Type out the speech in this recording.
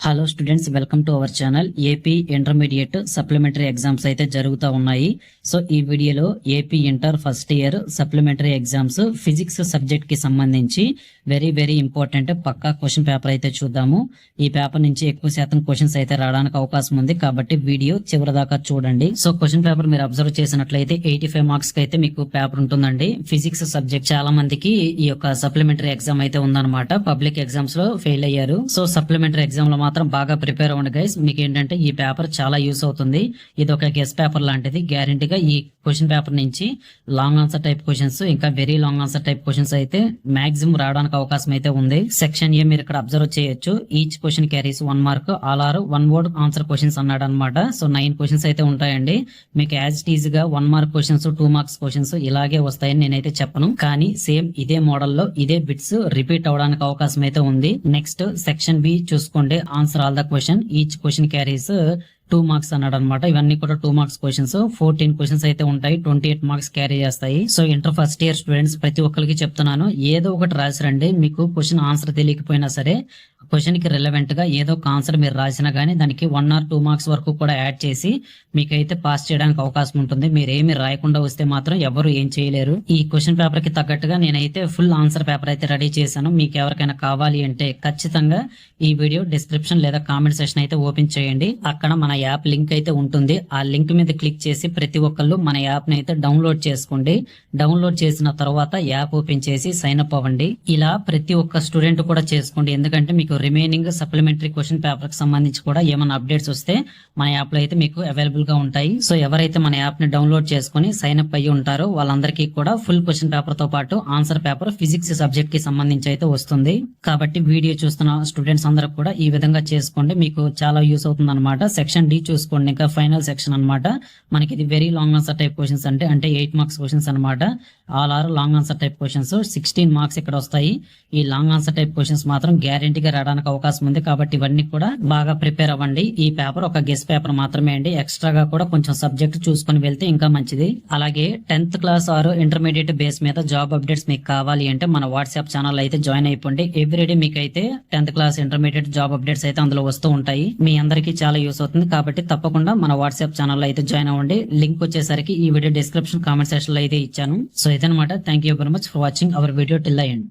Hello students, welcome to our channel. AP intermediate supplementary exams అయితే జరుగుతూ ఉన్నాయి. So ఈ వీడియోలో AP inter first year supplementary exams physics subject కి సంబంధించి వెరీ ఇంపార్టెంట్ పక్కా క్వశ్చన్ పేపర్ అయితే చూద్దాము. ఈ పేపర్ నుంచి ఎక్కువ శాతం క్వశ్చన్స్ అయితే రావడానికి అవకాశం ఉంది కాబట్టి వీడియో చివరి దాకా చూడండి. సో క్వశ్చన్ పేపర్ మీరు అబ్జర్వ్ చేసినట్లయితే 85 మార్క్స్ కి అయితే మీకు పేపర్ ఉంటుందండి. ఫిజిక్స్ సబ్జెక్ట్ చాలా మందికి ఈ యొక్క సప్లిమెంటరీ ఎగ్జామ్ అయితే ఉందన్నమాట. పబ్లిక్ ఎగ్జామ్స్ లో ఫెయిల్ అయ్యారు. సో సప్లిమెంటరీ ఎగ్జామ్ లో మాత్రం బాగా ప్రిపేర్ అవ్వండి గైస్. మీకు ఏంటంటే ఈ పేపర్ చాలా యూస్ అవుతుంది. ఇది ఒక గెస్ పేపర్ లాంటిది. గ్యారంటీగా ఈ క్వశ్చన్ పేపర్ నుంచి లాంగ్ ఆన్సర్ టైప్ క్వశ్చన్స్, ఇంకా very long answer type questions అయితే మాక్సిమం రావడానికి అవకాశం అయితే ఉంది. సెక్షన్ ఏ మీరు ఇక్కడ అబ్జర్వ్ చేయొచ్చు. Each question carries 1 mark. All are 1 word answer questions అన్నాడు అనమాట. సో 9 క్వశ్చన్స్ అయితే ఉంటాయండి. మీకు యాజ్ ఇట్ ఈజ్ గా 1 మార్క్ క్వశ్చన్స్, 2 మార్క్స్ క్వశ్చన్స్ ఇలాగే వస్తాయని నేనైతే చెప్పను. కానీ సేమ్ ఇదే మోడల్లో ఇదే బిట్స్ రిపీట్ అవడానికి అవకాశం అయితే ఉంది. నెక్స్ట్ సెక్షన్ బి చూసుకోండి. Answer all the question, each question carries 2 marks అన్నాడు అనమాట. ఇవన్నీ కూడా 2 మార్క్స్ క్వశ్చన్స్. 14 క్వశ్చన్స్ అయితే ఉంటాయి. 28 మార్క్స్ క్యారీ చేస్తాయి. So inter first year students ప్రతి ఒక్కరికి చెప్తున్నాను, ఏదో ఒకటి రాసిరండి. మీకు క్వశ్చన్ ఆన్సర్ తెలియకపోయినా సరే క్వశ్చన్ కి రిలవెంట్ గా ఏదో ఒక ఆన్సర్ మీరు రాసినా గానీ దానికి 1 or 2 మార్క్స్ వరకు కూడా యాడ్ చేసి మీకైతే పాస్ చేయడానికి అవకాశం ఉంటుంది. మీరు ఏమి రాయకుండా వస్తే మాత్రం ఎవరు ఏం చేయలేరు. ఈ క్వశ్చన్ పేపర్ కి తగ్గట్టుగా నేనైతే ఫుల్ ఆన్సర్ పేపర్ అయితే రెడీ చేశాను. మీకు ఎవరికైనా కావాలి అంటే ఖచ్చితంగా ఈ వీడియో డిస్క్రిప్షన్ లేదా కామెంట్ సెక్షన్ అయితే ఓపెన్ చేయండి. అక్కడ మన యాప్ లింక్ అయితే ఉంటుంది. ఆ లింక్ మీద క్లిక్ చేసి ప్రతి ఒక్కళ్ళు మన యాప్ ని అయితే డౌన్లోడ్ చేసుకోండి. డౌన్లోడ్ చేసిన తర్వాత యాప్ ఓపెన్ చేసి సైన్ అప్ అవ్వండి. ఇలా ప్రతి ఒక్క స్టూడెంట్ కూడా చేసుకోండి. ఎందుకంటే మీకు రిమైనింగ్ సప్లిమెంటరీ క్వశ్చన్ పేపర్ కి సంబంధించి కూడా ఏమైనా అప్డేట్స్ వస్తే మన యాప్ లో అయితే మీకు అవైలబుల్ గా ఉంటాయి. సో ఎవరైతే మన యాప్ ని డౌన్లోడ్ చేసుకుని సైన్ అప్ అయ్యి ఉంటారో వాళ్ళందరికీ కూడా ఫుల్ క్వశ్చన్ పేపర్ తో పాటు ఆన్సర్ పేపర్ ఫిజిక్స్ సబ్జెక్ట్ కి సంబంధించి అయితే వస్తుంది. కాబట్టి వీడియో చూస్తున్న స్టూడెంట్స్ అందరూ కూడా ఈ విధంగా చేసుకోండి. మీకు చాలా యూస్ అవుతుంది అనమాట. సెక్షన్ డి చూసుకోండి, ఇంకా ఫైనల్ సెక్షన్ అనమాట. మనకి ఇది very long answer type questions అంటే 8 మార్క్స్ క్వశ్చన్స్ అనమాట. All are long answer type questions. 16 marks ఇక్కడ వస్తాయి. ఈ లాంగ్ ఆన్సర్ టైప్ క్వశ్చన్స్ మాత్రం గ్యారంటీగా రావడానికి అవకాశం ఉంది. కాబట్టి ఇవన్నీ కూడా బాగా ప్రిపేర్ అవ్వండి. ఈ పేపర్ ఒక గెస్ పేపర్ మాత్రమే అండి. ఎక్స్ట్రాగా కూడా కొంచెం సబ్జెక్ట్ చూసుకుని వెళ్తే ఇంకా మంచిది. అలాగే 10th class are intermediate base మీద జాబ్ అప్డేట్స్ మీకు కావాలి అంటే మన వాట్సాప్ ఛానల్ అయితే జాయిన్ అయిపోండి. ఎవ్రీడే మీకు అయితే 10th class intermediate job updates అయితే అందులో వస్తూ ఉంటాయి. మీ అందరికీ చాలా యూస్ అవుతుంది. కాబట్టి తప్పకుండా మన వాట్సాప్ ఛానల్ అయితే జాయిన్ అవ్వండి. లింక్ వచ్చేసరికి ఈ వీడియో డిస్క్రిప్షన్ కామెంట్ సెక్షన్ లో అయితే ఇచ్చాను. సో ఇదనమాట. Thank you very much for watching our video till the end.